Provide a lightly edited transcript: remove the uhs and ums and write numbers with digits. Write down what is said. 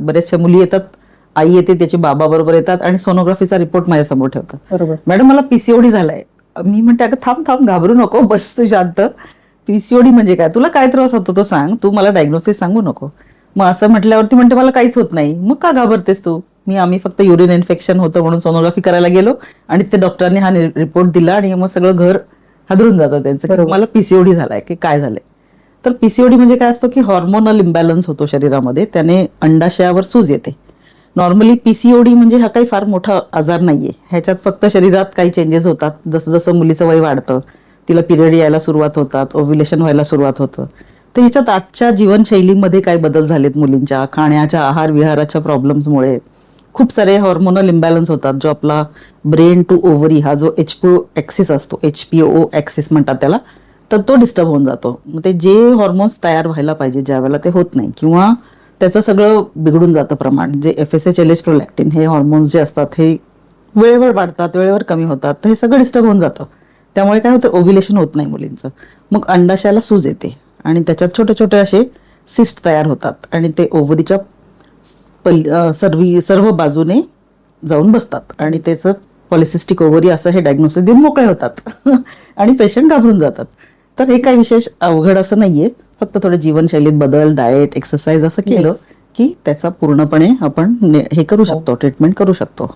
बऱ्याचशा मुली येतात, आई येते, त्याचे बाबा बरोबर येतात आणि सोनोग्राफीचा रिपोर्ट माझ्यासमोर ठेवतात. बरोबर. मॅडम मला पीसीओडी झालाय. मी म्हणते अगं थांब थांब, घाबरू नको, बस तू शांत. पीसीओडी म्हणजे काय, तुला काय त्रास होतो तो सांग, तू मला डायग्नोसिस सांगू नको. मग असं म्हटल्यावरती म्हणते मला काहीच होत नाही. मग का घाबरतेस तू? आम्ही फक्त युरिन इन्फेक्शन होतं म्हणून सोनोग्राफी करायला गेलो आणि ते डॉक्टरांनी हा रिपोर्ट दिला आणि मग सगळं घर हादरून जातं त्यांचं की मला पीसीओडी झालाय की काय झालंय. तर पीसीओडी म्हणजे काय असतं की हॉर्मोनल इम्बॅलन्स होतो शरीरामध्ये, त्याने अंडाशयावर सूज येते. नॉर्मली पीसीओडी म्हणजे हा काही फार मोठा आजार नाहीये. ह्याच्यात फक्त शरीरात काही चेंजेस होतात. जसं जसं मुलीचं वय वाढतं, तिला पिरियड यायला सुरुवात होतात, ओव्ह्युलेशन व्हायला सुरुवात होतं. तर ह्याच्यात आजच्या जीवनशैलीमध्ये काय बदल झालेत, मुलींच्या खाण्याच्या आहार विहाराच्या प्रॉब्लेम्समुळे खूप सारे हॉर्मोनल इम्बॅलन्स होतात. जो आपला ब्रेन टू ओव्हरी हा जो एचपीओ ऍक्सिस असतो, एचपीओ ऍक्सिस म्हणतात त्याला, तर तो डिस्टर्ब होऊन जातो. मग ते जे हॉर्मोन्स तयार व्हायला पाहिजे ज्या वेळेला ते होत नाही, किंवा त्याचं सगळं बिघडून जातं प्रमाण. जे FSH LH प्रोलॅक्टिन हे हॉर्मोन्स जे असतात हे वेळेवर वाढतात, वेळेवर कमी होतात, तर हे सगळं डिस्टर्ब होऊन जातं. त्यामुळे काय होतं, ओव्ह्युलेशन होत नाही मुलींचं. मग अंडाशयाला सूज येते आणि त्याच्यात छोटे छोटे असे सिस्ट तयार होतात आणि ते ओव्हरीच्या सर्व बाजूने जाऊन बसतात आणि त्याचं पॉलिसिस्टिक ओव्हरी असं हे डायग्नोसिस देऊन मोकळे होतात आणि पेशंट घाबरून जातात. तर हे काही विशेष अवघड असं नाहीये, फक्त थोडं जीवनशैलीत बदल, डाएट, एक्सरसाइज असं केलं की त्याचा पूर्णपणे आपण हे करू शकतो, ट्रीटमेंट करू शकतो.